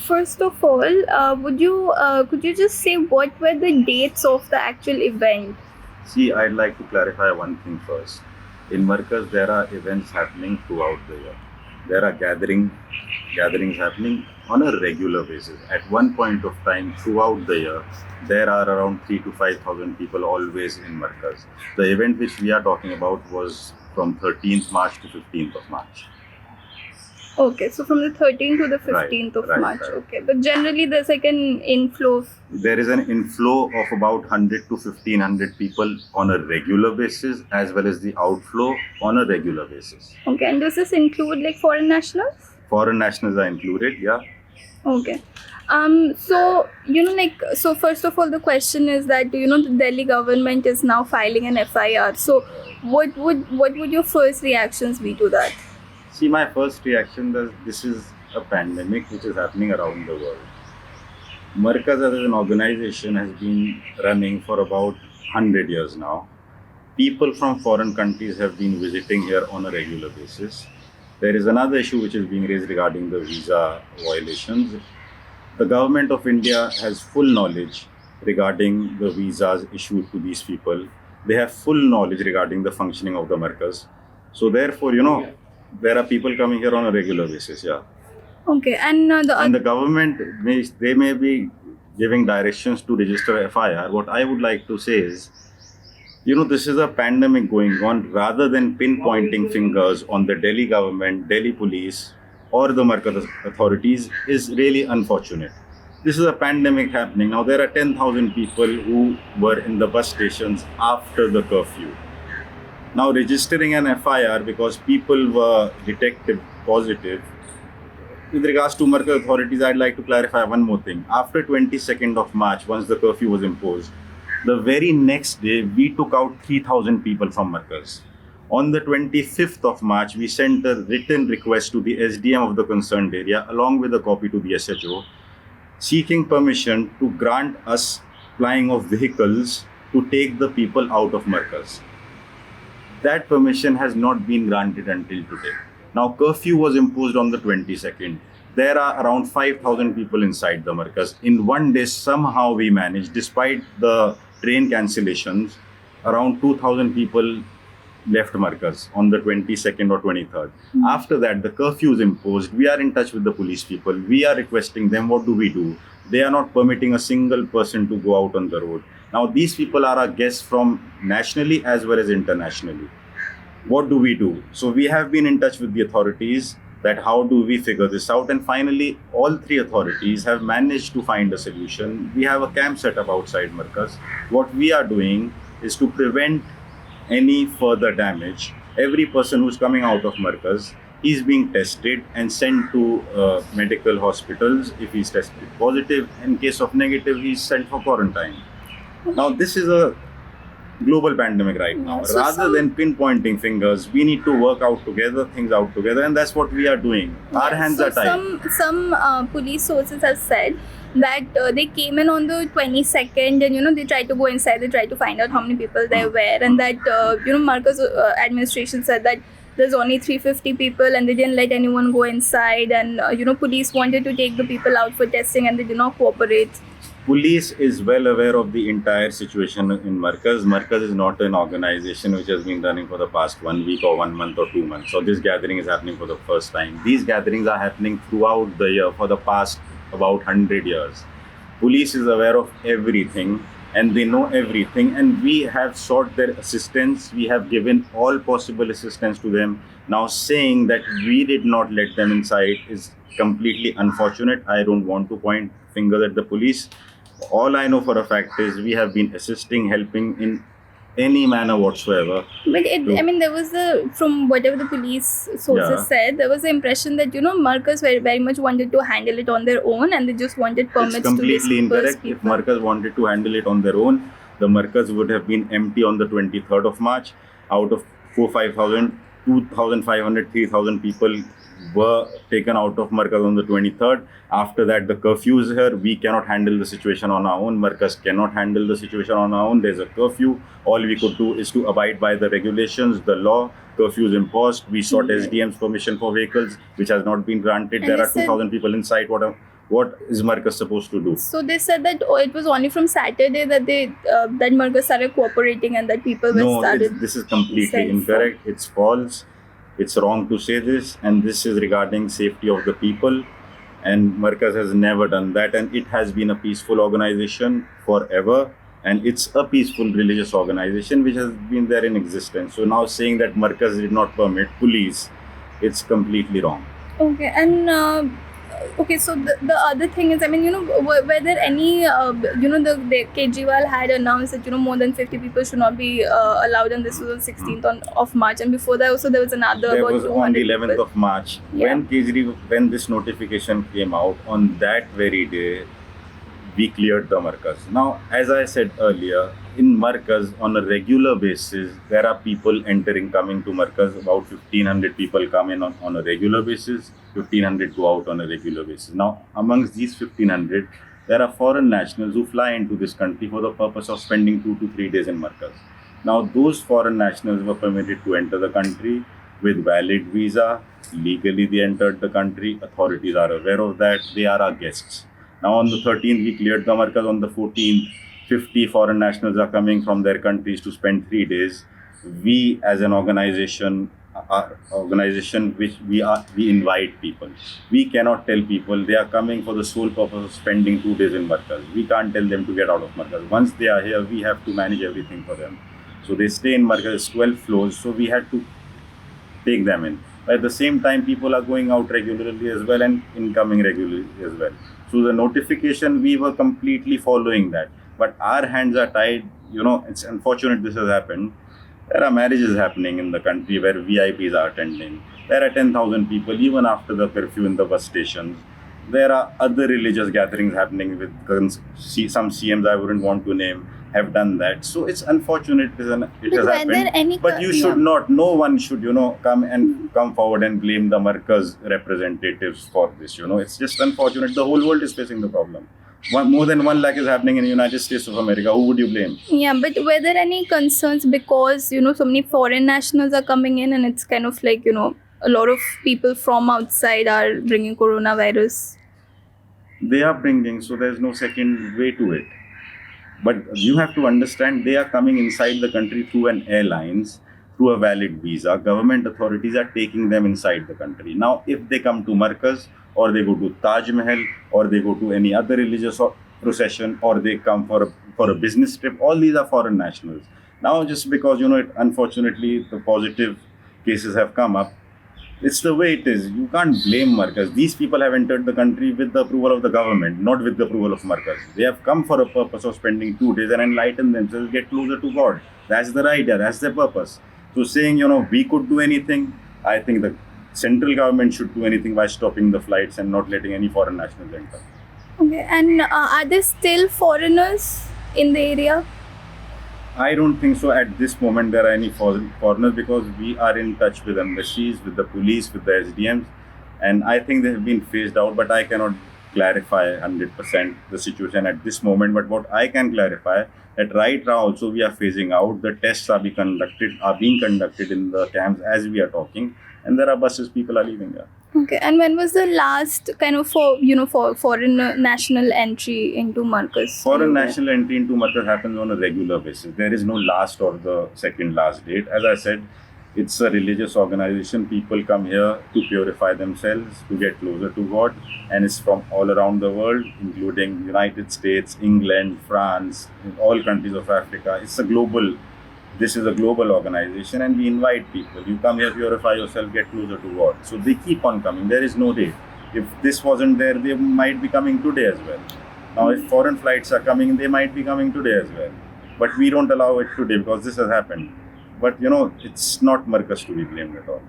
first of all, could you just say what were the dates of the actual event? See, I'd like to clarify one thing first. In Markaz, there are events happening throughout the year. There are gatherings happening on a regular basis. At one point of time throughout the year, there are around 3 to 5,000 people always in Markaz. The event which we are talking about was from 13th March to 15th of March. Okay, so from the 13th to the 15th of Right. March. Okay, but generally there's like an inflow of... There is an inflow of about 100 to 1500 people on a regular basis, as well as the outflow on a regular basis. Okay, and does this include like foreign nationals? Foreign nationals are included, yeah. Okay. So, so first of all, the question is that, the Delhi government is now filing an FIR. So what would your first reactions be to that? See, my first reaction is this is a pandemic which is happening around the world. Markaz as an organization has been running for about 100 years now. People from foreign countries have been visiting here on a regular basis. There is another issue which is being raised regarding the visa violations. The government of India has full knowledge regarding the visas issued to these people. They have full knowledge regarding the functioning of the Markaz. So therefore, there are people coming here on a regular basis, yeah. Okay, and the government may be giving directions to register FIR. What I would like to say is, this is a pandemic going on. Rather than pinpointing fingers on the Delhi government, Delhi police, or the Markaz authorities, is really unfortunate. This is a pandemic happening. Now, there are 10,000 people who were in the bus stations after the curfew. Now, registering an FIR because people were detected positive. With regards to Markaz authorities, I'd like to clarify one more thing. After 22nd of March, once the curfew was imposed, the very next day, we took out 3,000 people from Markaz. On the 25th of March, we sent a written request to the SDM of the concerned area, along with a copy to the SHO, seeking permission to grant us flying of vehicles to take the people out of Markaz. That permission has not been granted until today. Now, curfew was imposed on the 22nd. There are around 5,000 people inside the Markaz. In one day, somehow we managed, despite the train cancellations, around 2,000 people left Markaz on the 22nd or 23rd. After that, the curfew is imposed. We are in touch with the police people. We are requesting them, what do we do? They are not permitting a single person to go out on the road. Now, these people are our guests from nationally as well as internationally. What do we do? So we have been in touch with the authorities that how do we figure this out? And finally, all three authorities have managed to find a solution. We have a camp set up outside Markaz. What we are doing is to prevent any further damage. Every person who's coming out of Markaz is being tested and sent to medical hospitals. If he's tested positive, in case of negative, he's sent for quarantine. Now, this is a global pandemic right now. So Rather than pinpointing fingers, we need to work out together, things out together, and that's what we are doing. Our hands are tied. Some police sources have said that they came in on the 22nd and they tried to go inside, they tried to find out how many people there were, and that Markaz administration said that there's only 350 people and they didn't let anyone go inside, and police wanted to take the people out for testing and they did not cooperate. Police is well aware of the entire situation in Markaz. Markaz is not an organization which has been running for the past 1 week or 1 month or 2 months. So this gathering is happening for the first time. These gatherings are happening throughout the year for the past about 100 years. Police is aware of everything and they know everything, and we have sought their assistance. We have given all possible assistance to them. Now, saying that we did not let them inside is completely unfortunate. I don't want to point fingers at the police. All I know for a fact is we have been assisting, helping in any manner whatsoever. But there was from whatever the police sources said, there was the impression that Markaz very much wanted to handle it on their own and they just wanted permits. It's completely incorrect. If Markaz wanted to handle it on their own, the Markaz would have been empty on the 23rd of March. Out of 5,000, 2,500, 3,000 people were taken out of Markaz on the 23rd. After that, the curfew is here. We cannot handle the situation on our own. Markaz cannot handle the situation on our own. There's a curfew. All we could do is to abide by the regulations, the law. Curfew is imposed. We sought SDM's permission for vehicles, which has not been granted. And there are 2,000 people inside. What is Markaz supposed to do? So they said that it was only from Saturday that that Markaz started cooperating and that people were No, started. this is completely sent for- incorrect. It's false. It's wrong to say this, and this is regarding safety of the people. And Markaz has never done that, and it has been a peaceful organization forever. And it's a peaceful religious organization which has been there in existence. So now saying that Markaz did not permit police, it's completely wrong. Okay, and okay, so the other thing is, I mean, were there any, the Kejriwal had announced that, more than 50 people should not be allowed, and this was on 16th of March, and before that also there was another There about was 200 on the 11th people. of March Yeah. when this notification came out. On that very day, we cleared the Markaz. Now, as I said earlier, in Markaz, on a regular basis, there are people coming to Markaz. About 1,500 people come in on a regular basis, 1,500 go out on a regular basis. Now, amongst these 1,500, there are foreign nationals who fly into this country for the purpose of spending 2 to 3 days in Markaz. Now, those foreign nationals were permitted to enter the country with valid visa. Legally, they entered the country. Authorities are aware of that. They are our guests. Now, on the 13th, we cleared the Markaz. On the 14th, 50 foreign nationals are coming from their countries to spend 3 days. We, as an organization, which we invite people. We cannot tell people they are coming for the sole purpose of spending 2 days in Markaz. We can't tell them to get out of Markaz. Once they are here, we have to manage everything for them. So they stay in Markaz, 12 floors. So we had to take them in. At the same time, people are going out regularly as well and incoming regularly as well. So the notification, we were completely following that. But our hands are tied. It's unfortunate this has happened. There are marriages happening in the country where VIPs are attending. There are 10,000 people even after the curfew in the bus stations. There are other religious gatherings happening with some CMs I wouldn't want to name have done that. So it's unfortunate it has were happened. there any But you should not, no one should, come forward and blame the Markaz representatives for this. It's just unfortunate. The whole world is facing the problem. More than 1 lakh is happening in the United States of America. Who would you blame? Yeah, but were there any concerns because, so many foreign nationals are coming in and it's kind of like, a lot of people from outside are bringing coronavirus? They are bringing, so there's no second way to it. But you have to understand, they are coming inside the country through an airlines, through a valid visa. Government authorities are taking them inside the country. Now, if they come to Markaz, or they go to Taj Mahal, or they go to any other religious procession, or they come for a business trip, all these are foreign nationals. Now, just because, unfortunately, the positive cases have come up, it's the way it is. You can't blame Markaz. These people have entered the country with the approval of the government, not with the approval of Markaz. They have come for a purpose of spending 2 days and enlighten themselves, get closer to God. That's their idea, that's their purpose. So saying, we could do anything, I think the central government should do anything by stopping the flights and not letting any foreign nationals enter. Okay, and are there still foreigners in the area? I don't think so at this moment there are any foreigners, because we are in touch with embassies, with the police, with the SDMs, and I think they have been phased out, but I cannot clarify 100% the situation at this moment. But what I can clarify, that right now also we are phasing out. The tests are being conducted in the camps as we are talking, and there are buses, people are leaving here. Okay, and when was the last kind of for foreign national entry into Markaz? Foreign national entry into Markaz happens on a regular basis. There is no last or the second last date. As I said, it's a religious organization. People come here to purify themselves, to get closer to God, and it's from all around the world, including United States, England, France, all countries of Africa. This is a global organization, and we invite people. You come here, purify yourself, get closer to God. So they keep on coming. There is no date. If this wasn't there, they might be coming today as well. Now, if foreign flights are coming, they might be coming today as well. But we don't allow it today because this has happened. But it's not Markaz to be blamed at all.